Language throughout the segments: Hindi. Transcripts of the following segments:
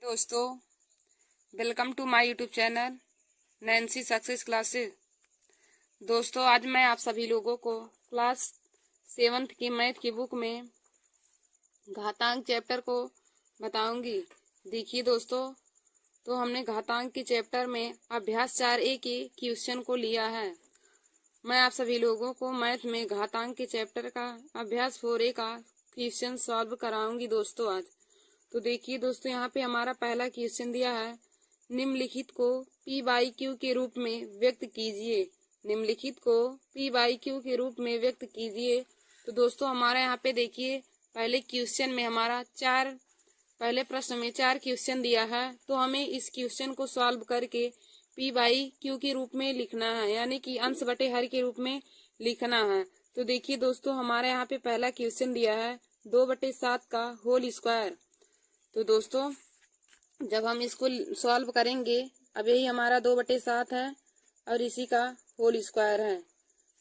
दोस्तों, welcome to my YouTube channel Nancy success classes. दोस्तों, आज मैं आप सभी लोगों को क्लास 7th की मैथ की बुक में घातांक चैप्टर को बताऊंगी। देखिए दोस्तों, तो हमने घातांक के चैप्टर में अभ्यास 4A के क्वेश्चन को लिया है। मैं आप सभी लोगों को मैथ में घातांक के चैप्टर का अभ्यास 4A का क्वेश्चन सॉल्व कराऊंगी दोस्तों आज। तो देखिए दोस्तों, यहाँ पे हमारा पहला क्वेश्चन दिया है, निम्नलिखित को P बाई क्यू के रूप में व्यक्त कीजिए। निम्नलिखित को P बाई क्यू के रूप में व्यक्त कीजिए। तो दोस्तों, हमारा यहाँ पे देखिए पहले क्वेश्चन में हमारा पहले प्रश्न में 4 क्वेश्चन दिया है। तो हमें इस क्वेश्चन को सॉल्व करके P बाई क्यू के रूप में लिखना है, यानी कि अंश बटे हर के रूप में लिखना है। तो देखिए दोस्तों, हमारे यहाँ पे पहला क्वेश्चन दिया है 2/7 का होल स्क्वायर। तो दोस्तों, जब हम इसको सॉल्व करेंगे, अब यही हमारा 2/7 है और इसी का होल स्क्वायर है।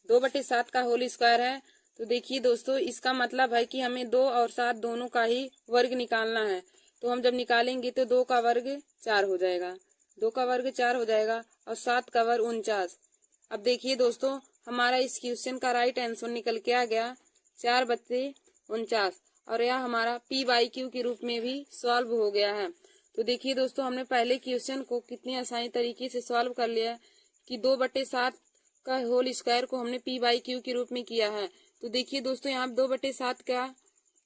2/7 का होल स्क्वायर है। तो देखिए दोस्तों, इसका मतलब है कि हमें 2 और 7 दोनों का ही वर्ग निकालना है। तो हम जब निकालेंगे तो 2 का वर्ग 4 हो जाएगा, 2 का वर्ग 4 हो जाएगा और 7 का वर्ग 49। अब देखिए दोस्तों, हमारा इस क्वेश्चन का राइट आंसर निकल के आ गया 4/49 और यह हमारा P बाई क्यू के रूप में भी सॉल्व हो गया है। तो देखिए दोस्तों, हमने पहले क्वेश्चन को कितनी आसानी तरीके से सॉल्व कर लिया कि 2/7 का होल स्क्वायर को हमने P बाई क्यू के रूप में किया है। तो देखिए दोस्तों, यहाँ 2/7 का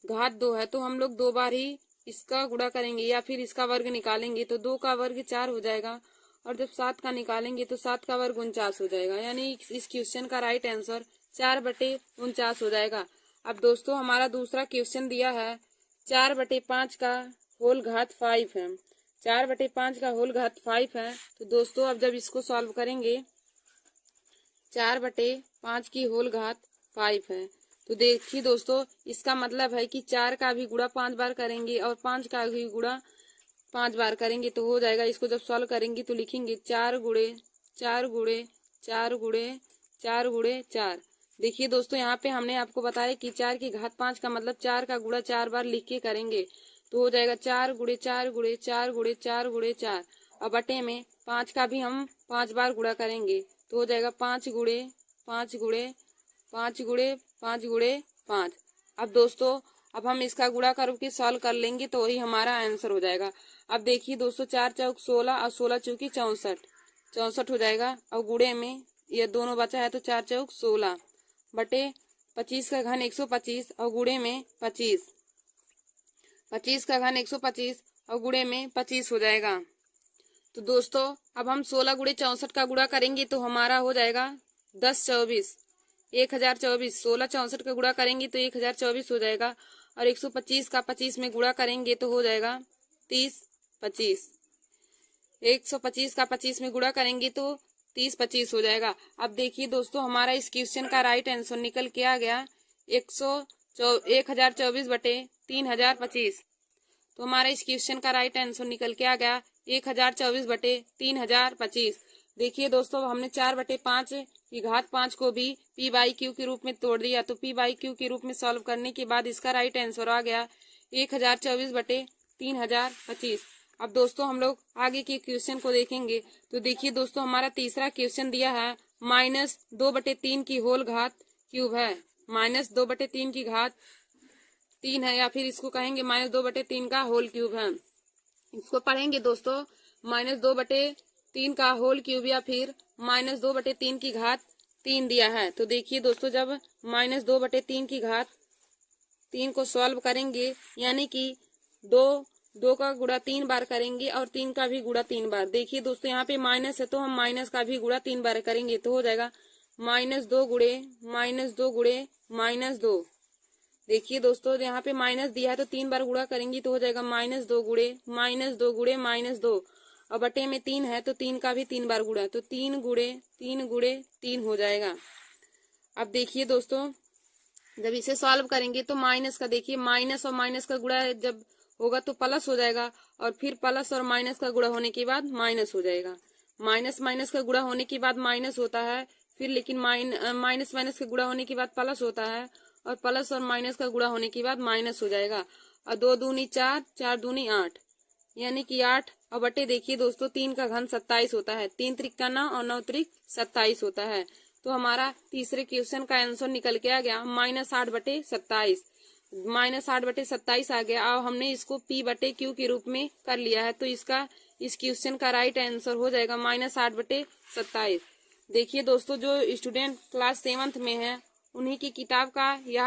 घात 2 है, तो हम लोग 2 बार ही इसका गुणा करेंगे या फिर इसका वर्ग निकालेंगे। तो 2 का वर्ग 4 हो जाएगा और जब 7 का निकालेंगे तो 7 का वर्ग 49 हो जाएगा, यानी इस क्वेश्चन का राइट आंसर 4/49 हो जाएगा। अब दोस्तों, हमारा दूसरा क्वेश्चन दिया है 4/5 का होल घात 5 है। 4/5 का होल घात 5 है। तो दोस्तों, अब जब इसको सॉल्व करेंगे, 4/5 की होल घात 5 है। तो देखिए दोस्तों, इसका मतलब है कि 4 का भी गुणा 5 बार करेंगे और 5 का भी गुणा 5 बार करेंगे तो हो जाएगा। इसको जब सॉल्व करेंगे तो लिखेंगे 4 गुणे 4 गुणे 4 गुणे 4 गुणे 4। देखिए दोस्तों, यहाँ पे हमने आपको बताया कि 4 की घात 5 का मतलब 4 का गुणा 4 बार लिख के करेंगे तो हो जाएगा 4 गुणे 4 गुणे 4 गुणे 4 गुणे 4। और बटे में 5 का भी हम 5 बार गुणा करेंगे तो हो जाएगा 5 गुणे 5 गुणे 5 गुणे 5 गुणे 5। अब दोस्तों, अब हम इसका गुणा करके सॉल्व कर लेंगे तो वही हमारा आंसर हो जाएगा। अब देखिए दोस्तों, 4 चौक 16 और 16 चौकी 64, 64 हो जाएगा। और गुणे में ये दोनों बचा है तो 4 चौक 16 बटे 25 का घन 125 और गुणे में 25, 25 का घन 125 और गुणे में 25 हो जाएगा। तो दोस्तों, अब हम 16 गुणे 64 का गुणा करेंगे तो हमारा हो जाएगा 1024, 1024। 16 64 का गुणा करेंगे तो 1024 हो जाएगा और 125 का 25 में गुणा करेंगे तो हो जाएगा 30 25। 125 का 25 में गुणा करेंगे तो 30 25 हो जाएगा। अब देखिए दोस्तों, हमारा इस क्वेश्चन का राइट आंसर निकल के आ गया 1024 बटे 3025। तो हमारा इस क्वेश्चन का राइट आंसर निकल के आ गया 1024 बटे 3025। देखिए दोस्तों, हमने 4/5 की घात 5 को भी P बाई क्यू के रूप में तोड़ दिया। तो P बाई क्यू के रूप में सॉल्व करने के बाद इसका राइट आंसर आ गया 1024 बटे 3025। अब दोस्तों, हम लोग आगे के क्वेश्चन को देखेंगे। तो देखिए दोस्तों, हमारा तीसरा क्वेश्चन दिया है -2/3 की होल घात क्यूब है। -2/3 की घात 3 है, या फिर इसको कहेंगे -2/3 का होल क्यूब है। इसको पढ़ेंगे दोस्तों, -2/3 का होल क्यूब या फिर -2/3 की घात 3 दिया है। तो देखिए दोस्तों, जब -2/3 की घात 3 को सॉल्व करेंगे, यानी कि 2 का गुणा 3 बार करेंगे और 3 का भी गुणा 3 बार। देखिए दोस्तों, यहाँ पे माइनस है तो हम माइनस का भी गुणा 3 बार करेंगे तो हो जाएगा -2 गुणे -2 गुणे -2। देखिए दोस्तों, यहाँ पे माइनस दिया है तो 3 बार गुणा करेंगे तो हो जाएगा -2 गुणे -2 गुणे -2। और बटे में 3 है तो 3 का भी 3 बार गुणा, तो 3 गुणे 3 गुणे 3 हो जाएगा। अब देखिए दोस्तों, जब इसे सॉल्व करेंगे तो माइनस का, देखिए माइनस और माइनस का गुणा जब होगा तो प्लस हो जाएगा और फिर प्लस और माइनस का गुणा होने के बाद माइनस हो जाएगा। माइनस माइनस का गुणा होने के बाद माइनस होता है, फिर लेकिन माइनस माइनस का गुणा होने के बाद प्लस होता है और प्लस और माइनस का गुणा होने के बाद माइनस हो जाएगा। और 2 दूनी 4, 4 दूनी 8, यानी कि 8 और बटे देखिए दोस्तों 3 का घन 27 होता है। 3 त्रिक 9 और 9 त्रिक 27 होता है। तो हमारा तीसरे क्वेश्चन का आंसर निकल के आ गया -8/27। -8/27 आ गया। अब हमने इसको P/Q के रूप में कर लिया है, तो इसका इस क्वेश्चन का राइट आंसर हो जाएगा -8/27। देखिए दोस्तों, जो स्टूडेंट क्लास 7th में है उन्हीं की किताब का यह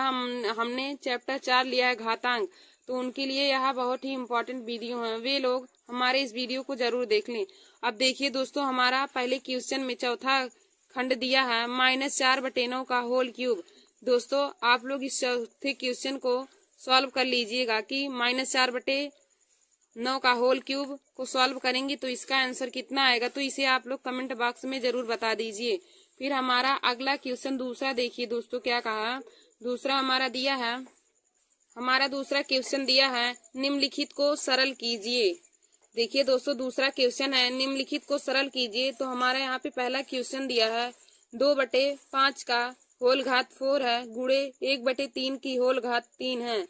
हमने चैप्टर 4 लिया है घातांक, तो उनके लिए यह बहुत ही इम्पोर्टेंट वीडियो है। वे लोग हमारे इस वीडियो को जरूर देख लें। अब देखिए दोस्तों, हमारा पहले क्वेश्चन में चौथा खंड दिया है -4/9 का होल क्यूब। दोस्तों आप लोग इस चौथे क्वेश्चन को सॉल्व कर लीजिएगा कि -4/9 का होल क्यूब को सॉल्व करेंगे तो इसका आंसर कितना आएगा, तो इसे आप लोग कमेंट बॉक्स में जरूर बता दीजिए। फिर हमारा अगला क्वेश्चन दूसरा देखिए दोस्तों क्या कहा। दूसरा हमारा दूसरा क्वेश्चन दिया है निम्नलिखित को सरल कीजिए। देखिए दोस्तों, दूसरा क्वेश्चन है निम्नलिखित को सरल कीजिए। तो हमारा यहाँ पे पहला क्वेश्चन दिया है 2/5 का होल घात 4 है गुणे 1/3 की होल घात 3 है।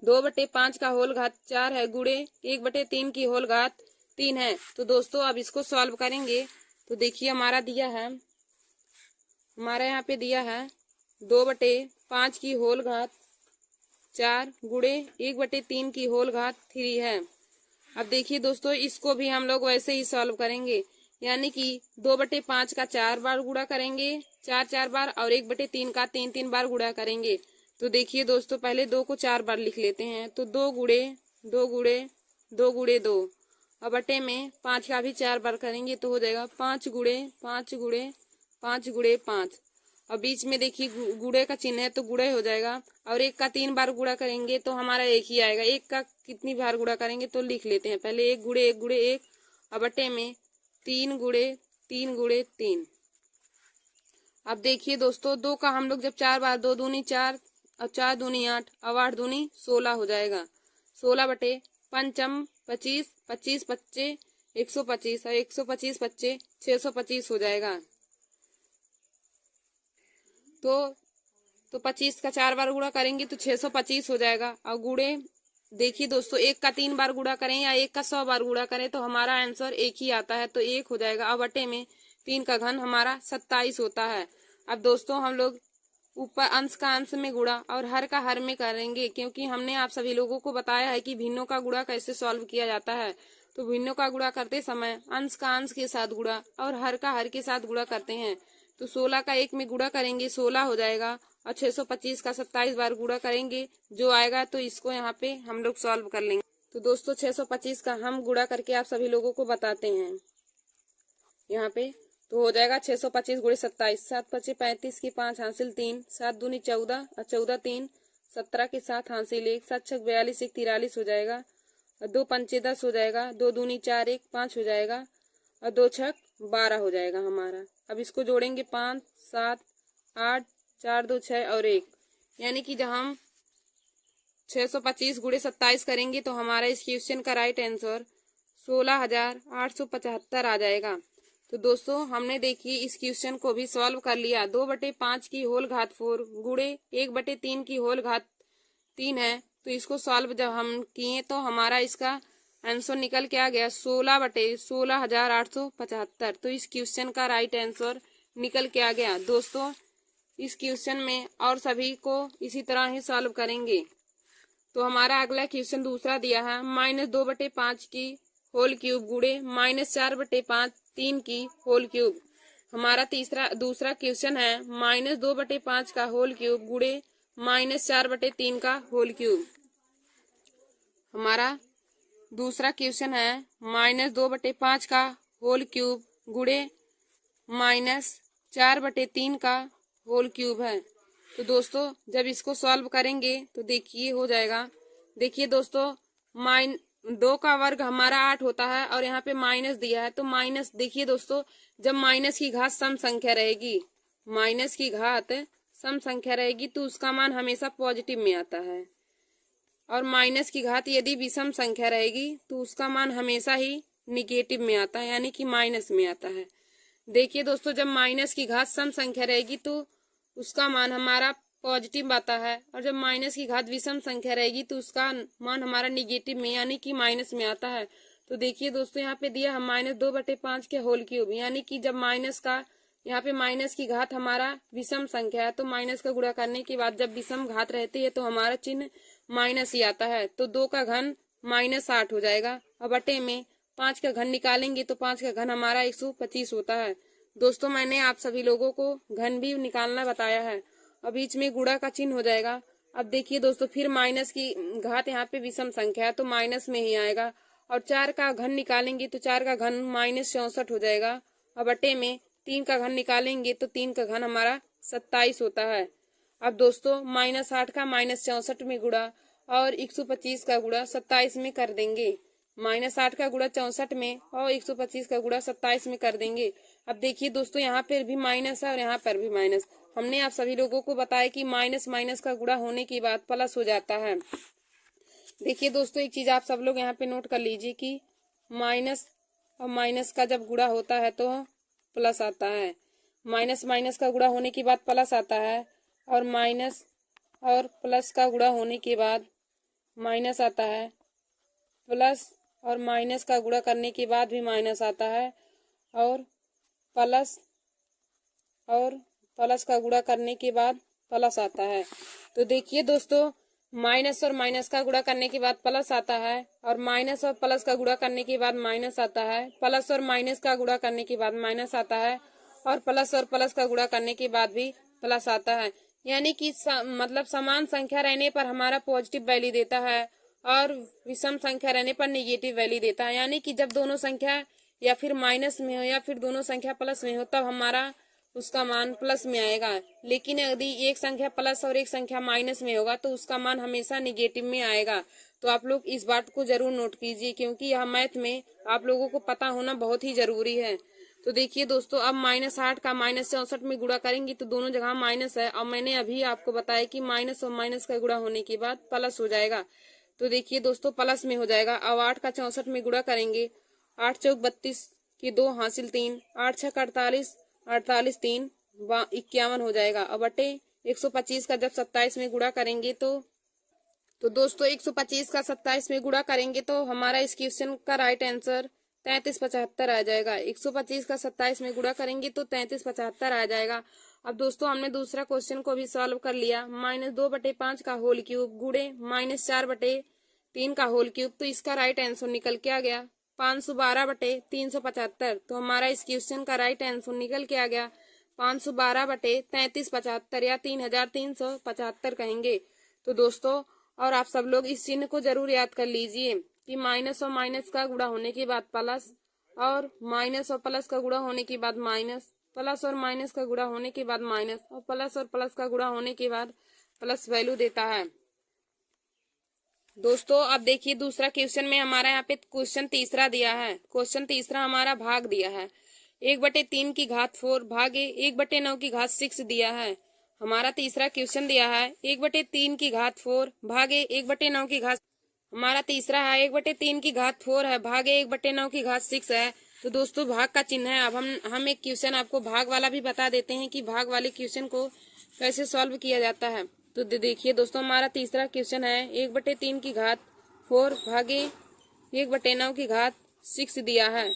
2/5 का होल घात 4 है गुणे 1/3 की होल घात 3 है। तो दोस्तों अब इसको सॉल्व करेंगे। तो देखिए हमारा यहाँ पे दिया है 2/5 की होल घात 4 गुणे 1/3 की होल घात 3 है। अब देखिए दोस्तों, इसको भी हम लोग वैसे ही सॉल्व करेंगे, यानी कि 2/5 का 4 बार गुणा करेंगे 4 बार, और 1/3 का 3 बार गुणा करेंगे। तो देखिए दोस्तों, पहले 2 को 4 बार लिख लेते हैं। तो 2 गुणे 2 गुणे 2 गुणे 2, और बटे में 5 का भी 4 बार करेंगे तो हो जाएगा 5 गुणे 5 गुणे 5 गुणे 5। और बीच में देखिए गुणे का चिन्ह है तो गुणे हो जाएगा, और 1 का 3 बार गुणा करेंगे तो हमारा 1 ही आएगा। 1 का कितनी बार गुणा करेंगे तो लिख लेते हैं पहले 1 गुणे 1 गुणे 1, और बटे में 3 गुणे 3 गुणे 3। अब देखिए दोस्तों, 2 का हम लोग जब 4 बार 2 दूनी 4 और 4 दूनी 8 और 8 दूनी 16 हो जाएगा। 16/5 25 25 बच्चे 125 और 125 बच्चे 625 हो जाएगा। तो 25 का 4 बार गुणा करेंगे तो 625 हो जाएगा। और गुणे देखिए दोस्तों, 1 का 3 बार गुणा करें या 1 का 100 बार गुणा करें तो हमारा आंसर 1 ही आता है, तो 1 हो जाएगा। और बटे में 3 का घन हमारा 27 होता है। अब दोस्तों हम लोग ऊपर अंश का अंश में गुणा और हर का हर में करेंगे, क्योंकि हमने आप सभी लोगों को बताया है कि भिन्नों का गुणा कैसे सॉल्व किया जाता है। तो भिन्नों का गुणा करते समय अंश का अंश के साथ गुणा और हर का हर के साथ गुणा करते हैं। तो 16 का 1 में गुणा करेंगे 16 हो जाएगा, और 625 का 27 बार गुणा करेंगे जो आएगा, तो इसको यहाँ पे हम लोग सॉल्व कर लेंगे। तो दोस्तों 625 का हम गुणा करके आप सभी लोगों को बताते हैं यहाँ पे। तो हो जाएगा 625 गुणे 27, 7 5 35 की 5 हासिल 3, 7 दूनी 14 और 14 3 17 के 7 हासिल 1, 7 6 42 1 43 हो जाएगा, और 2 5 10 हो जाएगा, 2 दूनी 4 1 5 हो जाएगा, और 2 6 12 हो जाएगा हमारा। अब इसको जोड़ेंगे 5 7 8 4 2 6 और 1, यानी कि जब हम 625 गुणे 27 करेंगे तो हमारा इस क्वेश्चन का राइट आंसर 16,875 आ जाएगा। तो दोस्तों हमने देखिए इस क्वेश्चन को भी सॉल्व कर लिया। 2/5 की होल घात 4 गुणे 1/3 की होल घात 3 है। तो इसको सॉल्व जब हम किए तो हमारा इसका आंसर निकल के आ गया 16/16,875। तो इस क्वेश्चन का राइट आंसर निकल के आ गया। दोस्तों इस क्वेश्चन में और सभी को इसी तरह ही सॉल्व करेंगे। तो हमारा अगला क्वेश्चन दूसरा दिया है -2/5 की होल क्यूब गुणे -4/5 3 की होल क्यूब। हमारा दूसरा क्वेश्चन है -2/5 का होल क्यूब गुणे -4/3 का होल क्यूब। हमारा दूसरा क्वेश्चन है -2/5 का होल क्यूब गुणे -4/3 का होल क्यूब है। तो दोस्तों जब इसको सॉल्व करेंगे तो देखिए हो जाएगा। देखिए दोस्तों 2 का वर्ग हमारा 8 होता है, और यहाँ पे माइनस दिया है, तो माइनस देखिए दोस्तों, जब माइनस की घात सम संख्या रहेगी, माइनस की घात सम संख्या रहेगी तो उसका मान हमेशा पॉजिटिव में आता है, और माइनस की घात यदि विषम संख्या रहेगी तो उसका मान हमेशा ही निगेटिव में आता है, यानी कि माइनस में आता है। देखिए दोस्तों, जब माइनस की घात सम संख्या रहेगी तो उसका मान हमारा पॉजिटिव आता है, और जब माइनस की घात विषम संख्या रहेगी तो उसका मान हमारा निगेटिव में यानी कि माइनस में आता है। तो देखिए दोस्तों यहाँ पे दिया हम -2/5 के होल क्यूब, यानी कि जब माइनस का यहाँ पे माइनस की घात हमारा विषम संख्या है, तो माइनस का गुणा करने के बाद जब विषम घात रहती है तो हमारा चिन्ह माइनस ही आता है। तो 2 का घन -8 हो जाएगा। और बटे में 5 का घन निकालेंगे तो 5 का घन हमारा 125 होता है। दोस्तों मैंने आप सभी लोगों को घन भी निकालना बताया है। और बीच में गुणा का चिन्ह हो जाएगा। अब देखिए दोस्तों फिर माइनस की घात यहाँ पे विषम संख्या है तो माइनस में ही आएगा। और 4 का घन निकालेंगे तो 4 का घन -64 हो जाएगा। और बटे में 3 का घन निकालेंगे तो 3 का घन हमारा 27 होता है। अब दोस्तों -8 का -64 में गुणा और 125 का गुणा 27 में कर देंगे। -8 का गुणा 64 में और 125 का गुणा 27 में कर देंगे। अब देखिए दोस्तों यहाँ पर भी माइनस है और यहाँ पर भी माइनस। हमने आप सभी लोगों को बताया कि माइनस माइनस का गुणा होने के बाद प्लस हो जाता है। देखिए दोस्तों एक चीज आप सब लोग यहाँ पे नोट कर लीजिए कि माइनस और माइनस का जब गुणा होता है तो प्लस आता है। माइनस माइनस का गुणा होने के बाद प्लस आता है और माइनस और प्लस का गुणा होने के बाद माइनस आता है। प्लस और माइनस का गुणा करने के बाद भी माइनस आता है और प्लस का गुणा करने के बाद प्लस आता है। तो देखिए दोस्तों माइनस और माइनस का गुणा करने के बाद प्लस आता है और माइनस और प्लस का गुणा करने के बाद माइनस आता है। प्लस और माइनस का गुणा करने के बाद माइनस आता है और प्लस का गुणा करने के बाद भी प्लस आता है। यानी कि मतलब समान संख्या रहने पर हमारा पॉजिटिव वैल्यू देता है और विषम संख्या रहने पर नेगेटिव वैल्यू देता है। यानी कि जब दोनों संख्या या फिर माइनस में हो या फिर दोनों संख्या प्लस में हो तब हमारा उसका मान प्लस में आएगा। लेकिन यदि एक संख्या प्लस और एक संख्या माइनस में होगा तो उसका मान हमेशा नेगेटिव में आएगा। तो आप लोग इस बात को जरूर नोट कीजिए क्योंकि यह मैथ में आप लोगों को पता होना बहुत ही जरूरी है। तो देखिए दोस्तों अब -8 का -64 में गुणा करेंगे तो दोनों जगह माइनस है और मैंने अभी आपको बताया कि माइनस और माइनस का गुणा होने के बाद प्लस हो जाएगा। तो देखिए दोस्तों प्लस में हो जाएगा। अब 8 का 64 में गुणा करेंगे। 8 चौक 32 की 2 हासिल 3, 8 छक 48, 48 3 51 हो जाएगा। अब बटे 125 का जब 27 में गुणा करेंगे तो दोस्तों 125 का 27 में गुणा करेंगे तो हमारा इस क्वेश्चन का राइट आंसर 3375 आ जाएगा। 125 का 27 में गुणा करेंगे तो 3375 आ जाएगा। अब दोस्तों हमने दूसरा क्वेश्चन को भी सॉल्व कर लिया। -2/5 का होल क्यूब गुणे -4/3 का होल क्यूब। तो इसका राइट आंसर निकल के आ गया 512/375। तो हमारा इस क्वेश्चन का राइट आंसर निकल के आ गया 512/3375 या 3375 कहेंगे। तो दोस्तों और आप सब लोग इस चिन्ह को जरूर याद कर लीजिए कि माइनस और माइनस का गुणा होने के बाद प्लस और माइनस और प्लस का गुणा होने के बाद माइनस, प्लस और माइनस का गुणा होने के बाद माइनस और प्लस का गुणा होने के बाद प्लस वैल्यू देता है। दोस्तों अब देखिए दूसरा क्वेश्चन में हमारा यहाँ पे क्वेश्चन तीसरा दिया है। क्वेश्चन तीसरा हमारा भाग दिया है 1/3 की घात 4 भागे 1/9 की घात 6 दिया है। हमारा तीसरा क्वेश्चन दिया है 1/3 की घात 4 भागे 1/9 की घात। हमारा तीसरा है 1/3 की घात 4 है भागे 1/9 की घात 6 है। तो दोस्तों भाग का चिन्ह है। अब हम एक क्वेश्चन आपको भाग वाला भी बता देते हैं कि भाग वाले क्वेश्चन को कैसे सॉल्व किया जाता है। तो देखिए दोस्तों हमारा तीसरा क्वेश्चन है 1/3 की घात 4 भागे 1/9 की घात 6 दिया है।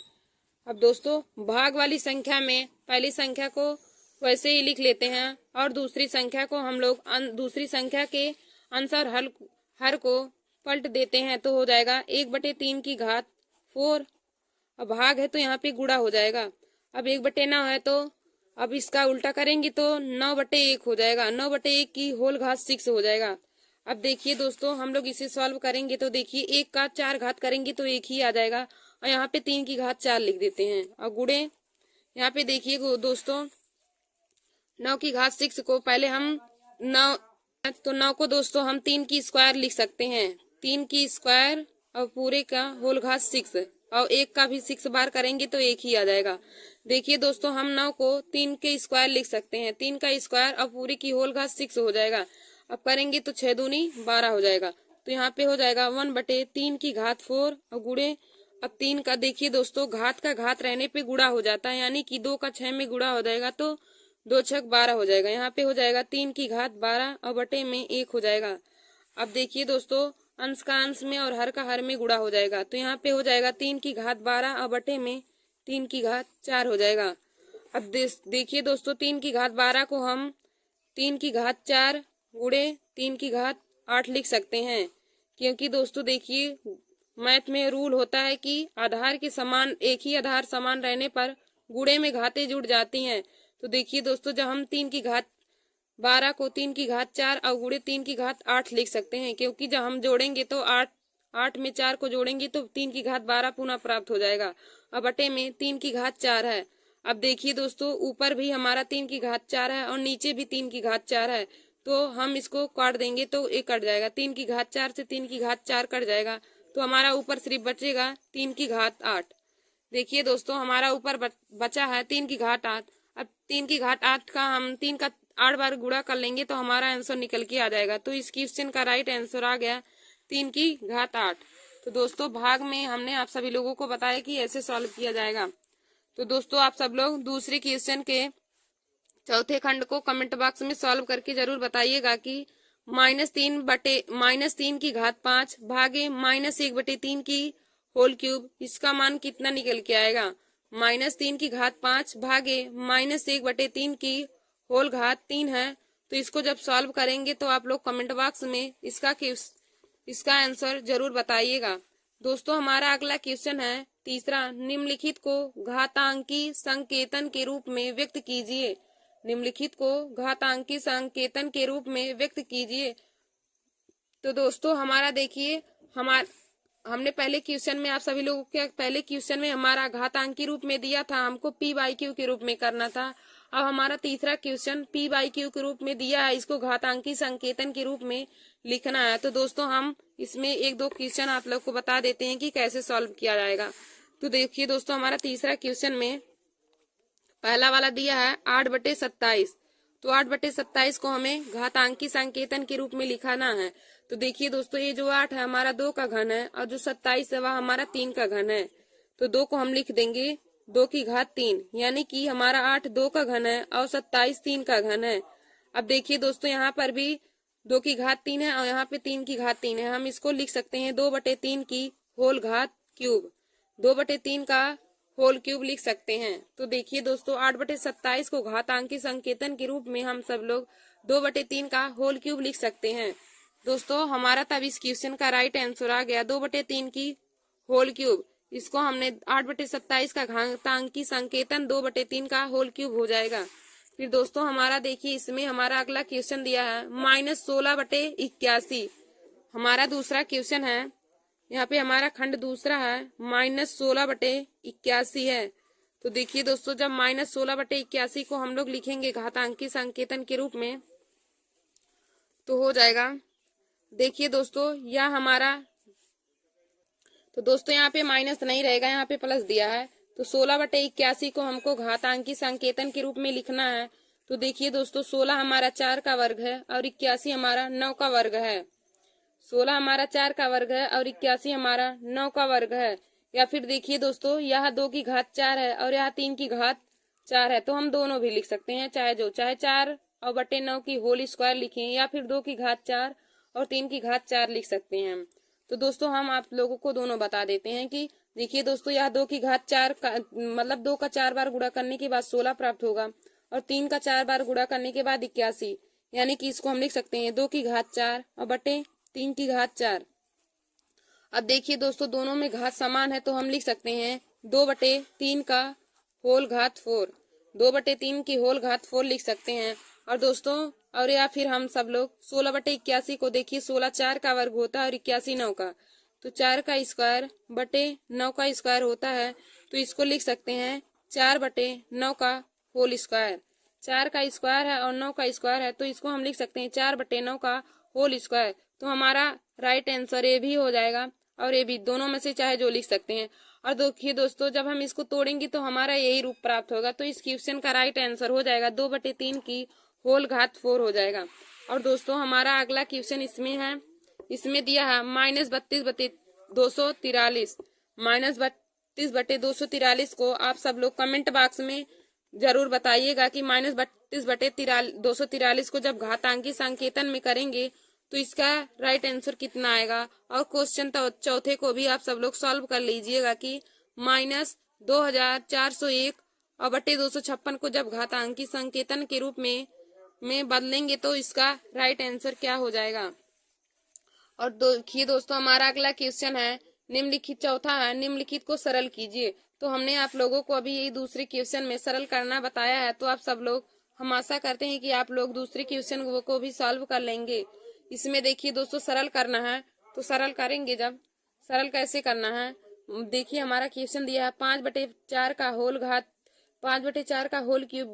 अब दोस्तों भाग वाली संख्या में पहली संख्या को वैसे ही लिख लेते हैं और दूसरी संख्या को हम लोग दूसरी संख्या के अनुसार हर को पलट देते हैं तो हो जाएगा 1/3 की घात 4। अब भाग है तो यहाँ पे गुणा हो जाएगा। अब 1/9 है तो अब इसका उल्टा करेंगे तो 9/1 हो जाएगा। 9/1 की होल घात 6 हो जाएगा। अब देखिए दोस्तों हम लोग इसे सॉल्व करेंगे तो देखिए 1 का 4 घात करेंगे तो 1 ही आ जाएगा और यहाँ पे 3 की घात 4 लिख देते हैं और गुणे यहाँ पे देखिए दोस्तों 9 की घात 6 को पहले हम 9 को दोस्तों हम 3 की स्क्वायर लिख सकते हैं। 3 की स्क्वायर और पूरे का होल घात 6 और 1 का भी 6 बार करेंगे तो 1 ही आ जाएगा। देखिए दोस्तों हम 9 को 3 के स्क्वायर लिख सकते हैं। 3 का स्क्वायर और पूरी की होल घात 6 हो जाएगा। अब करेंगे तो 6 दूनी 12 हो जाएगा। तो यहाँ पे हो जाएगा 1/3 की घात 4 और गुणे अब 3 का देखिए दोस्तों घात का घात रहने पे गुणा हो जाता है यानी कि 2 का 6 में गुणा हो जाएगा तो 2 छक 12 हो जाएगा। यहाँ पे हो जाएगा 3 की घात 12 और बटे में 1 हो जाएगा। अब देखिए दोस्तों अंश का अंश में और हर का हर में गुणा हो जाएगा। तो यहाँ पे हो जाएगा 3 की घात 12 और बटे में 3 की घात 4 हो जाएगा। अब देखिए दोस्तों, 3 की घात 12 को हम 3 की घात 4 गुणे 3 की घात 8 लिख सकते हैं, क्योंकि दोस्तों देखिए मैथ में रूल होता है कि आधार के समान, एक ही आधार समान रहने पर गुणे में घातें जुड़ जाती हैं। तो देखिए दोस्तों, जब हम 3 की घात 12 को 3 की घात 4 और गुणे 3 की घात 8 लिख सकते हैं, क्योंकि जब हम जोड़ेंगे तो 8 में 4 को जोड़ेंगे तो 3 की घात 12 पुनः प्राप्त हो जाएगा और बटे में 3 की घात 4 है। अब देखिए दोस्तों, ऊपर भी हमारा 3 की घात 4 है और नीचे भी 3 की घात 4 है, तो हम इसको काट देंगे तो ये कट जाएगा। 3 की घात 4 से 3 की घात 4 कट जाएगा, तो हमारा ऊपर सिर्फ बचेगा 3 की घात 8। देखिए दोस्तों, हमारा ऊपर बचा है 3 की घात 8। अब 3 की घात 8 का हम 3 का 8 बार गुणा कर लेंगे तो हमारा आंसर निकल के आ जाएगा। तो इस क्वेश्चन का राइट आंसर आ गया 3 की घात 8। तो दोस्तों भाग में हमने आप सभी लोगों को बताया कि ऐसे सॉल्व किया जाएगा। तो दोस्तों आप सब लोग दूसरे क्वेश्चन के चौथे खंड को कमेंट बॉक्स में सॉल्व करके जरूर बताइएगा कि -3 की घात 5 भागे -1/3 की होल क्यूब, इसका मान कितना निकल के आएगा। -3 की घात 5 भागे -1/3 की होल घात 3 है। तो इसको जब सॉल्व करेंगे तो आप लोग कमेंट बॉक्स में इसका आंसर जरूर बताइएगा। दोस्तों हमारा अगला क्वेश्चन है तीसरा, निम्नलिखित को घातांकी संकेतन के रूप में व्यक्त कीजिए। निम्नलिखित को घातांकी संकेतन के रूप में व्यक्त कीजिए। तो दोस्तों हमारा देखिए, हमने पहले क्वेश्चन में आप सभी लोगों के पहले क्वेश्चन में हमारा घातांकी रूप में दिया था, हमको p/q के रूप में करना था। अब हमारा तीसरा क्वेश्चन p/q के रूप में दिया है, इसको घातांकी संकेतन के रूप में लिखना है। तो दोस्तों हम इसमें एक दो क्वेश्चन आप लोग को बता देते हैं कि कैसे सॉल्व किया जाएगा। तो देखिए दोस्तों, हमारा तीसरा क्वेश्चन में पहला वाला दिया है 8/27। तो 8/27 को हमें घातांकी संकेतन के रूप में लिखाना है। तो देखिए दोस्तों, ये जो 8 है हमारा 2 का घन है और जो 27 है वह हमारा 3 का घन है। तो 2 को हम लिख देंगे 2 की घात 3, यानी कि हमारा 8 2 का घन है और 27 3 का घन है। अब देखिए दोस्तों, यहाँ पर भी 2 की घात 3 है और यहाँ पे 3 की घात 3 है। हम इसको लिख सकते हैं 2/3 की होल घात क्यूब, 2/3 का होल क्यूब लिख सकते हैं। तो देखिए दोस्तों, 8/27 को घातांकी संकेतन के रूप में हम सब लोग 2/3 का होल क्यूब लिख सकते हैं। दोस्तों हमारा तब इस क्वेश्चन का राइट आंसर आ गया 2/3 की होल क्यूब। इसको हमने 8/27 का घातांकी संकेतन 2/3 का होल क्यूब हो जाएगा। फिर दोस्तों हमारा देखिए, इसमें हमारा अगला क्वेश्चन दिया है -16/81। हमारा दूसरा क्वेश्चन है, यहाँ पे हमारा खंड दूसरा है -16/81 है। तो देखिए दोस्तों, जब -16/81 को हम लोग लिखेंगे घातांकी संकेतन के रूप में तो हो जाएगा, देखिए दोस्तों यह हमारा, तो दोस्तों यहाँ पे माइनस नहीं रहेगा, यहाँ पे प्लस दिया है। तो 16/81 को हमको घातांकी संकेतन के रूप में लिखना है। तो देखिए दोस्तों, 16 हमारा 4 का वर्ग है और 81 हमारा 9 का वर्ग है। 16 हमारा 4 का वर्ग है और 81 हमारा 9 का वर्ग है। या फिर देखिए दोस्तों, यह 2 की घात 4 है और यह 3 की घात 4 है। तो हम दोनों भी लिख सकते हैं, चाहे 4 और बटे 9 की होल स्क्वायर लिखें या फिर 2 की घात 4 और 3 की घात 4 लिख सकते हैं। तो दोस्तों हम आप लोगों को दोनों बता देते हैं कि देखिए दोस्तों, यह 2 की घात 4 का मतलब 2 का 4 बार गुणा करने के बाद 16 प्राप्त होगा और 3 का 4 बार गुणा करने के बाद 81, यानी कि इसको हम लिख सकते हैं 2 की घात 4 और बटे 3 की घात 4। अब देखिए दोस्तों, दोनों में घात समान है तो हम लिख सकते हैं 2/3 का होल घात 4, 2/3 की होल घात 4 लिख सकते हैं। और दोस्तों और या फिर हम सब लोग 16/81 को देखिए, 16 4 का वर्ग होता है और 81 9 का, तो 4 का स्क्वायर बटे 9 का स्क्वायर होता है। तो इसको लिख सकते हैं 4/9 का होल स्क्वायर। 4 का स्क्वायर है और 9 का स्क्वायर है, तो इसको हम लिख सकते हैं 4/9 का होल स्क्वायर। तो हमारा राइट आंसर ये भी हो जाएगा और ये भी, दोनों में से चाहे जो लिख सकते हैं। और देखिए दोस्तों, जब हम इसको तोड़ेंगे तो हमारा यही रूप प्राप्त होगा। तो इस क्वेश्चन का राइट आंसर हो जाएगा 2/3 की होल घात 4 हो जाएगा। और दोस्तों हमारा अगला क्वेश्चन इसमें है, इसमें दिया है -32/243। -32/243 को आप सब लोग कमेंट बॉक्स में जरूर बताइएगा कि -32/243 को जब घातांकी संकेतन में करेंगे तो इसका राइट आंसर कितना आएगा। और क्वेश्चन चौथे को भी आप सब लोग सॉल्व कर लीजिएगा कि -2401 और बटे 256 को जब घातांकी संकेतन के रूप में बदलेंगे तो इसका राइट आंसर क्या हो जाएगा। और देखिए दोस्तों, हमारा अगला क्वेश्चन है निम्नलिखित, चौथा है निम्नलिखित को सरल कीजिए। तो हमने आप लोगों को अभी यही दूसरे क्वेश्चन में सरल करना बताया है, तो आप सब लोग, हम आशा करते हैं कि आप लोग दूसरे क्वेश्चन को भी सॉल्व कर लेंगे। इसमें देखिए दोस्तों, सरल करना है तो सरल करेंगे। जब सरल कैसे करना है, देखिए हमारा क्वेश्चन दिया है 5/4 का होल घात 5/4 का होल क्यूब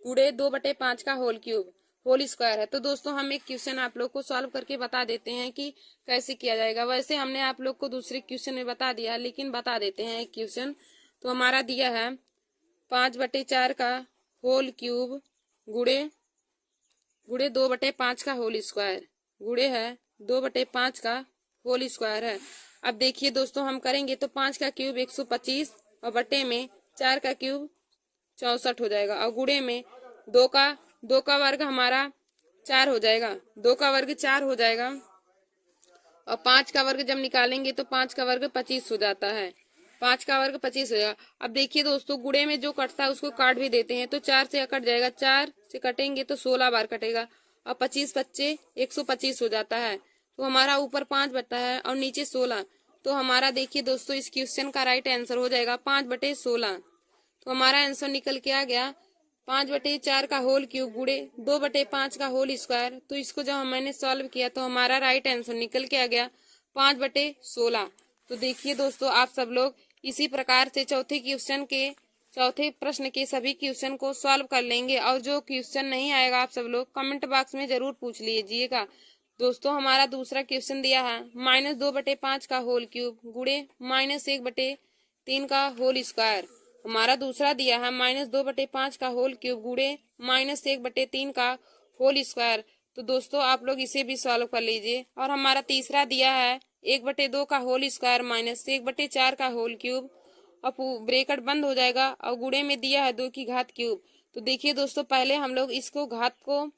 गुणे 2/5 का होल क्यूब होल स्क्वायर है। तो दोस्तों हम एक क्वेश्चन आप लोग को सॉल्व करके बता देते हैं कि कैसे किया जाएगा। वैसे हमने आप लोग को दूसरे क्वेश्चन में बता दिया, लेकिन बता देते हैं एक क्वेश्चन। तो हमारा दिया है 5/4 का होल क्यूब गुणे 2/5 का होल स्क्वायर गुणे है 2/5 का होल स्क्वायर है। अब देखिए दोस्तों, हम करेंगे तो 5 का क्यूब 125 और बटे में 4 का क्यूब 64 हो जाएगा, और गुणे में 2 का वर्ग हमारा 4 हो जाएगा, 2 का वर्ग 4 हो जाएगा, और 5 का वर्ग जब निकालेंगे तो 5 का वर्ग 25 हो जाता है, 5 का वर्ग 25 हो जाएगा। अब देखिए दोस्तों, गुणे में जो कटता है उसको काट भी देते हैं, तो 4 से कट जाएगा, 4 से कटेंगे तो 16 बार कटेगा, और 25 बच्चे 125 हो जाता है। तो हमारा ऊपर 5 बचता है और नीचे 16। तो हमारा देखिए दोस्तों, इस क्वेश्चन का राइट आंसर हो जाएगा 5/16। तो हमारा आंसर निकल के आ गया 5/4 का होल क्यूब गुणे 2/5 का होल स्क्वायर। तो इसको जब मैंने सॉल्व किया तो हमारा राइट आंसर निकल के आ गया 5/16। तो देखिए दोस्तों, आप सब लोग इसी प्रकार से चौथे प्रश्न के सभी क्वेश्चन को सॉल्व कर लेंगे। और जो क्वेश्चन नहीं आएगा आप सब लोग कमेंट बॉक्स में जरूर पूछ लीजिएगा। दोस्तों हमारा दूसरा क्वेश्चन दिया है -2/5 का होल क्यूब गुणे -1/3 का होल स्क्वायर। हमारा दूसरा दिया है -2/5 का होल क्यूब गुणे -1/3 का होल स्क्वायर। तो दोस्तों आप लोग इसे भी सॉल्व कर लीजिए। और हमारा तीसरा दिया है 1/2 का होल स्क्वायर -1/4 का होल क्यूब, अब ब्रैकेट बंद हो जाएगा, और गुणे में दिया है 2 की घात क्यूब। तो देखिए दोस्तों, पहले हम लोग इसको घात को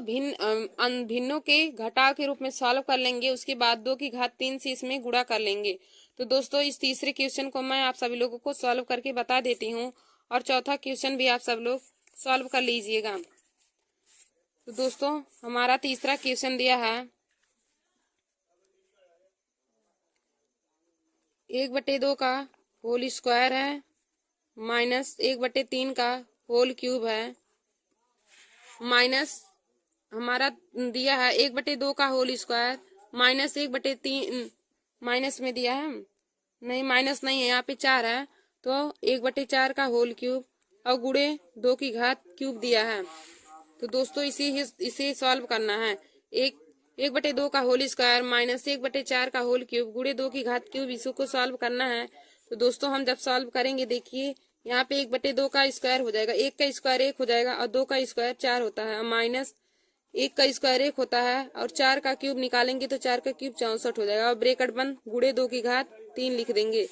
भिन्नों के घटाव के रूप में सॉल्व कर लेंगे। उसके बाद 2 की घात 3 से इसमें गुणा कर लेंगे। तो दोस्तों इस तीसरे क्वेश्चन को मैं आप सभी लोगों को सॉल्व करके बता देती हूँ, और चौथा क्वेश्चन भी आप सब लोग सॉल्व कर लीजिएगा। तो दोस्तों हमारा तीसरा क्वेश्चन दिया है 1/2 का होल स्क्वायर है -1/3 का होल क्यूब है, माइनस हमारा दिया है 1/2 का होल स्क्वायर -1/3 माइनस में दिया है, नहीं माइनस नहीं है, यहाँ पे 4 है, तो 1/4 का होल क्यूब और गुणे 2 की घात क्यूब दिया है। तो दोस्तों इसे सॉल्व करना है। 1/2 का होल स्क्वायर -1/4 का होल क्यूब गुणे 2 की घात क्यूब, इसको सॉल्व करना है। तो दोस्तों हम जब सॉल्व करेंगे, देखिए यहाँ पे 1/2 का स्क्वायर हो जाएगा, 1 का स्क्वायर 1 हो जाएगा, और 2 का स्क्वायर 4 होता है, माइनस 1 का स्क्वायर 1 होता है, और 4 का क्यूब निकालेंगे तो 4 का क्यूब 64 हो जाएगा, और ब्रैकेट बंद गुणे 2 की घात 3 लिख देंगे।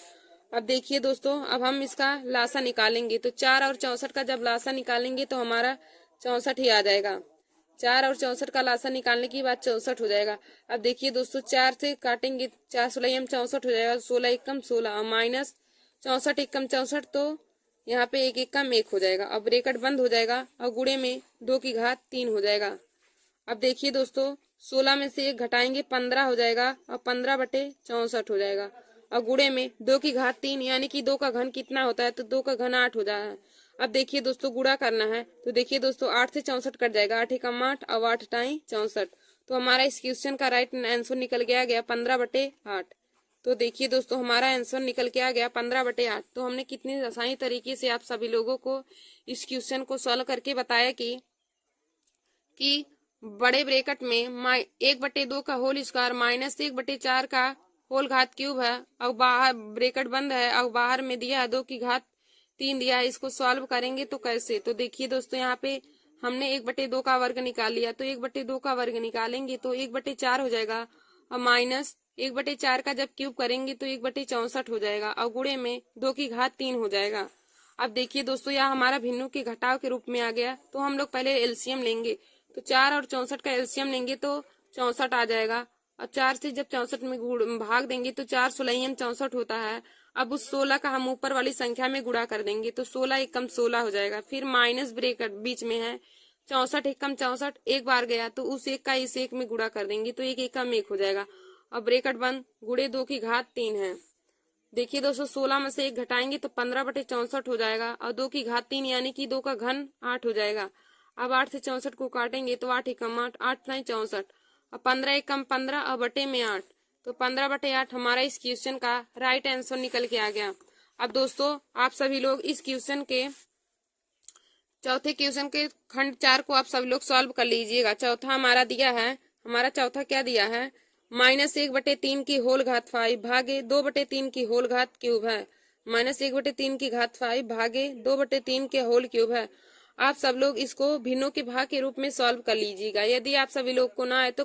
अब देखिए दोस्तों, अब हम इसका लासा निकालेंगे। तो 4 और 64 का जब लासा निकालेंगे तो हमारा 64 ही आ जाएगा। 4 और 64 का लासा निकालने के बाद 64 हो जाएगा। अब देखिए दोस्तों, 4 से काटेंगे, 4 16 हम 64 हो जाएगा, 16 एकम 16 और माइनस 64 एकम 64, तो यहाँ पे 1 एकम 1 हो जाएगा। अब ब्रैकेट बंद हो जाएगा और गुणे में 2 की घात 3 हो जाएगा। अब देखिए दोस्तों, 16 में से 1 घटाएंगे 15 हो जाएगा, और 15/64 हो जाएगा, और गुणे में 2 की घात 3, यानी कि 2 का घन कितना होता है, तो 2 का घन 8 हो जाता है। अब देखिए दोस्तों, गुणा करना है। तो देखिए दोस्तों, 8 से 64 कट जाएगा, 8 एकम 8 और 8 टाइम 64। तो हमारा इस क्वेश्चन का राइट आंसर निकल गया 15/8। तो देखिए दोस्तों, हमारा आंसर निकल के आ गया 15/8। तो हमने कितनी आसानी तरीके से आप सभी लोगों को इस क्वेश्चन को सॉल्व करके बताया कि बड़े ब्रैकेट में 1/2 का होल स्क्वायर -1/4 का होल घात क्यूब है, और बाहर ब्रैकेट बंद है, और बाहर में दिया है 2 की घात 3 दिया है। इसको सॉल्व करेंगे तो कैसे, तो देखिए दोस्तों, यहाँ पे हमने 1/2 का वर्ग निकाल लिया, तो 1/2 का वर्ग निकालेंगे तो 1/4 हो जाएगा, और माइनस 1/4 का जब क्यूब करेंगे तो 1/64 हो जाएगा, और गुणे में 2 की घात 3 हो जाएगा। अब देखिए दोस्तों, यह हमारा भिन्नों के घटाव के रूप में आ गया। तो हम लोग पहले एलसीएम लेंगे। तो 4 और 64 का एलसीएम लेंगे तो 64 आ जाएगा। और 4 से जब 64 में भाग देंगे तो 4 16 64 होता है। अब उस 16 का हम ऊपर वाली संख्या में गुणा कर देंगे तो 16 एकम 16 हो जाएगा। फिर माइनस ब्रेकेट बीच में है, 64 एकम 64 एक बार गया तो उस एक का इस एक में गुणा कर देंगे तो एक एकम एक हो जाएगा। और ब्रेकेट बंद, गुणे 2 की घात 3 है। देखिए दोस्तों 16 में से एक घटाएंगे तो 15/64 हो जाएगा और 2 की घात 3 यानी कि 2 का घन 8 हो जाएगा। अब 8 से 64 को काटेंगे तो 8 एकम 8, 8 नहीं 64 और 15 एकम 15 और बटे में 8, तो 15/8 हमारा इस क्वेश्चन का राइट आंसर निकल के आ गया। अब दोस्तों आप सभी लोग इस क्वेश्चन के चौथे क्वेश्चन के खंड 4 को आप सभी लोग सॉल्व कर लीजिएगा। चौथा हमारा दिया है, हमारा चौथा क्या दिया है, -1/3 की होल घात 5 भागे 2/3 की होल घात क्यूब है। -1/3 की घात 5 भागे 2/3 के होल क्यूब है। आप सब लोग इसको भिन्नों के भाग के रूप में सॉल्व कर लीजिएगा। यदि आप सभी लोग को ना आए तो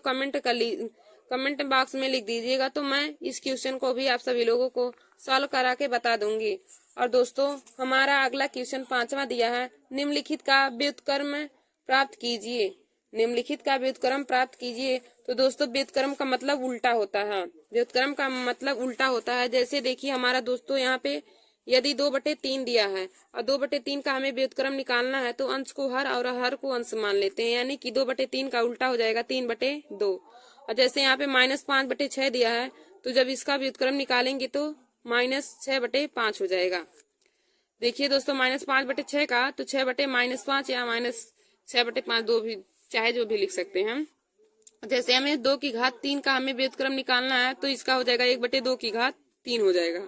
कमेंट बॉक्स में लिख दीजिएगा, तो मैं इस क्वेश्चन को भी आप सभी लोगों को सॉल्व करा के बता दूंगी। और दोस्तों हमारा अगला क्वेश्चन 5वां दिया है, निम्नलिखित का व्युत्क्रम प्राप्त कीजिए। निम्नलिखित का व्युत्क्रम प्राप्त कीजिए। तो दोस्तों व्युत्क्रम का मतलब उल्टा होता है। व्युत्क्रम का मतलब उल्टा होता है। जैसे देखिए हमारा दोस्तों यहाँ पे यदि 2/3 दिया है और 2/3 का हमें व्युत्क्रम निकालना है तो अंश को हर और हर को अंश मान लेते हैं, यानी कि 2/3 का उल्टा हो जाएगा 3/2। और जैसे यहाँ पे -5/6 दिया है तो जब इसका व्युत्क्रम निकालेंगे तो -6/5 हो जाएगा। देखिए दोस्तों -5/6 का तो 6/-5 या -6/5 दो भी चाहे जो भी लिख सकते हैं। जैसे हमें 2 की घात 3 का हमें व्युत्क्रम निकालना है तो इसका हो जाएगा 1/2 की घात 3 हो जाएगा।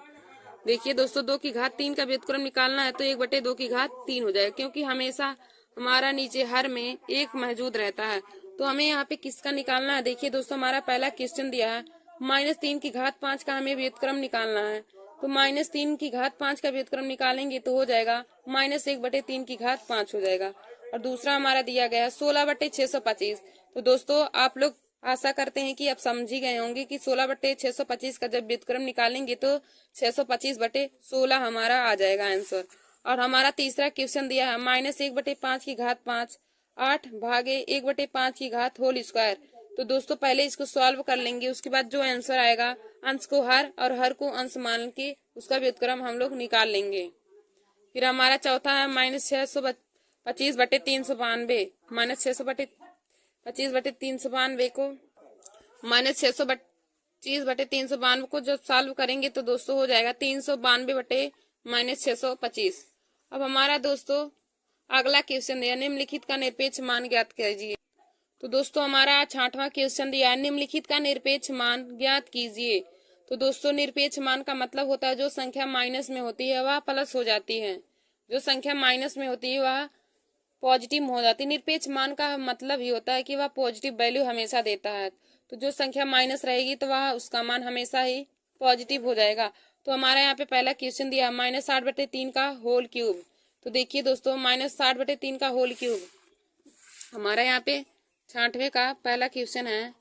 देखिए दोस्तों 2 की घात 3 का व्युत्क्रम निकालना है तो 1/2 की घात 3 हो जाएगा, क्योंकि हमेशा हमारा नीचे हर में एक मौजूद रहता है। तो हमें यहाँ पे किसका निकालना है। देखिए दोस्तों हमारा पहला क्वेश्चन दिया है -3 की घात 5 का हमें व्युत्क्रम निकालना है, तो -3 की घात 5 का व्युत्क्रम निकालेंगे तो हो जाएगा -1/3 की घात 5 हो जाएगा। और दूसरा हमारा दिया गया है 16/625। तो दोस्तों आप लोग आशा करते हैं कि आप समझ ही गए होंगे कि 16/625 का जब व्युत्क्रम निकालेंगे तो 625/16 हमारा आ जाएगा आंसर। और हमारा तीसरा क्वेश्चन दिया है -1/5 की घात 5 8 भागे 1/5 की घात होल स्क्वायर। तो दोस्तों पहले इसको सॉल्व कर लेंगे, उसके बाद जो आंसर आएगा अंश को हर और हर को अंश मान के उसका व्युत्क्रम हम लोग निकाल लेंगे। फिर हमारा चौथा है -625/392 -625/392 को -625/392 को जब सॉल्व करेंगे तो दोस्तों हो जाएगा 392/-625। अब हमारा दोस्तों अगला क्वेश्चन दिया निम्नलिखित का निरपेक्ष मान ज्ञात कीजिए। तो दोस्तों हमारा 6वां क्वेश्चन दिया है निम्नलिखित का निरपेक्ष मान ज्ञात कीजिए। तो दोस्तों निरपेक्ष मान का मतलब होता है जो संख्या माइनस में होती है वह प्लस हो जाती है, जो संख्या माइनस में होती है वह पॉजिटिव हो जाती है। निरपेक्ष मान का मतलब ही होता है कि वह पॉजिटिव वैल्यू हमेशा देता है। तो जो संख्या माइनस रहेगी तो वह उसका मान हमेशा ही पॉजिटिव हो जाएगा। तो हमारा यहाँ पे पहला क्वेश्चन दिया -60/3 का होल क्यूब। तो देखिए दोस्तों -60/3 का होल क्यूब हमारा यहाँ पे 6वें का पहला क्वेश्चन है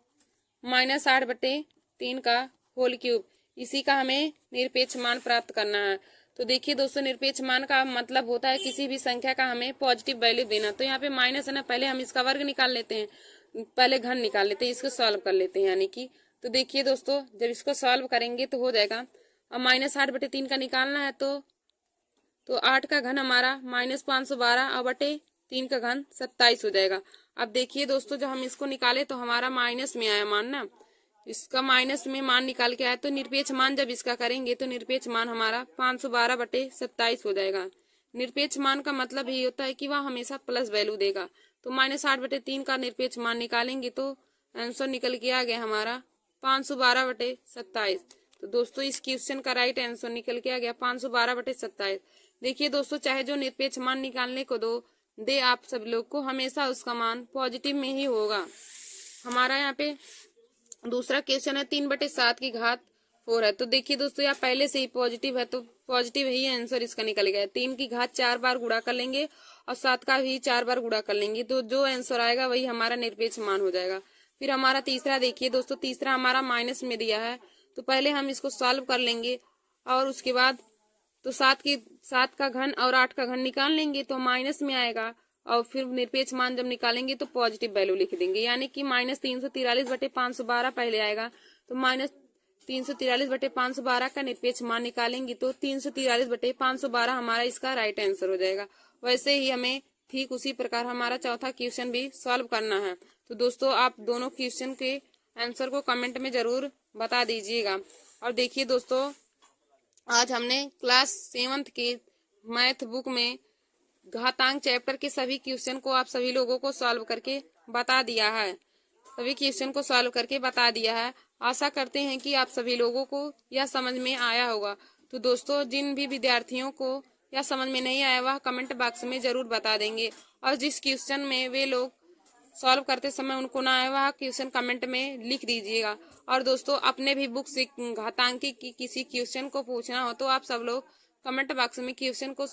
-60/3 का होल क्यूब। इसी का हमें निरपेक्ष मान प्राप्त करना है। तो देखिए दोस्तों निरपेक्ष मान का मतलब होता है किसी भी संख्या का हमें पॉजिटिव वैल्यू देना। तो यहाँ पे माइनस है ना, पहले हम इसका वर्ग निकाल लेते हैं, पहले घन निकाल लेते हैं, इसको सॉल्व कर लेते हैं यानी कि। तो देखिए दोस्तों जब इसको सॉल्व करेंगे तो हो जाएगा, अब -60/3 का निकालना है तो 8 का घन हमारा -512 और बटे 3 का घन 27 हो जाएगा। अब देखिए दोस्तों जब हम इसको निकाले तो हमारा माइनस में आया मान ना, इसका माइनस में मान निकाल के आया तो निरपेक्ष मान जब इसका करेंगे तो निरपेक्ष मान हमारा 512/27 हो जाएगा। निरपेक्ष मान का मतलब ये होता है कि वह हमेशा प्लस वैल्यू देगा। तो -60/3 का निरपेक्ष मान निकालेंगे तो आंसर निकल के आ गया हमारा 512/27। तो दोस्तों इस क्वेश्चन का राइट आंसर निकल के आ गया 512/27। देखिए दोस्तों चाहे जो निरपेक्ष मान निकालने को दे आप सब लोग को हमेशा उसका मान पॉजिटिव में ही होगा। हमारा यहाँ पे दूसरा क्वेश्चन है 3/7 की घात 4 है। तो देखिए दोस्तों यहाँ पहले से ही पॉजिटिव है तो पॉजिटिव ही आंसर इसका निकल गया। 3 की घात 4 बार गुणा कर लेंगे और 7 का भी 4 बार गुणा कर लेंगे तो जो आंसर आएगा वही हमारा निरपेक्ष मान हो जाएगा। फिर हमारा तीसरा देखिए दोस्तों, तीसरा हमारा माइनस में दिया है तो पहले हम इसको सॉल्व कर लेंगे और उसके बाद तो 7 का घन और 8 का घन निकाल लेंगे तो माइनस में आएगा और फिर निरपेक्ष मान जब निकालेंगे तो पॉजिटिव वैल्यू लिख देंगे, यानी कि -343/512 पहले आएगा। तो -343/512 का निरपेक्ष मान निकालेंगे तो 343/512 हमारा इसका राइट आंसर हो जाएगा। वैसे ही हमें ठीक उसी प्रकार हमारा चौथा क्वेश्चन भी सॉल्व करना है। तो दोस्तों आप दोनों क्वेश्चन के आंसर को कमेंट में जरूर बता दीजिएगा। और देखिए दोस्तों, आज हमने क्लास 7th के मैथ बुक में घातांक चैप्टर के सभी क्वेश्चन को आप सभी लोगों को सॉल्व करके बता दिया है। सभी क्वेश्चन को सॉल्व करके बता दिया है। आशा करते हैं कि आप सभी लोगों को यह समझ में आया होगा। तो दोस्तों, जिन भी विद्यार्थियों को यह समझ में नहीं आया वह कमेंट बॉक्स में जरूर बता देंगे, और जिस क्वेश्चन में वे लोग सॉल्व करते समय उनको ना आया वह क्वेश्चन कमेंट में लिख दीजिएगा। और दोस्तों, अपने भी बुक से घातांकी की किसी क्वेश्चन को पूछना हो तो आप सब लोग कमेंट बॉक्स में क्वेश्चन को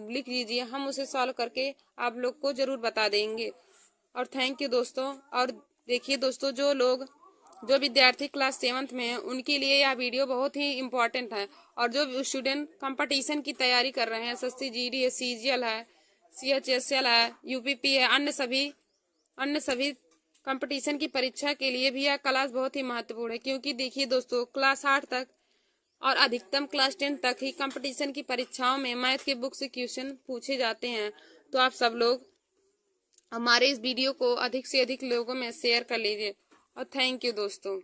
लिख दीजिए, हम उसे सॉल्व करके आप लोग को जरूर बता देंगे। और थैंक यू दोस्तों। और देखिए दोस्तों, जो विद्यार्थी क्लास 7th में है उनके लिए यह वीडियो बहुत ही इम्पोर्टेंट है। और जो स्टूडेंट कंपटीशन की तैयारी कर रहे हैं, एसएससी जीडी है, सीजीएल है, सीएचएसएल है, यूपीपी है, अन्य सभी कंपटीशन की परीक्षा के लिए भी यह क्लास बहुत ही महत्वपूर्ण है। क्योंकि देखिए दोस्तों, क्लास 8 तक और अधिकतम क्लास 10 तक ही कंपटीशन की परीक्षाओं में मैथ के बुक से क्वेश्चन पूछे जाते हैं। तो आप सब लोग हमारे इस वीडियो को अधिक से अधिक लोगों में शेयर कर लीजिए। और थैंक यू दोस्तों।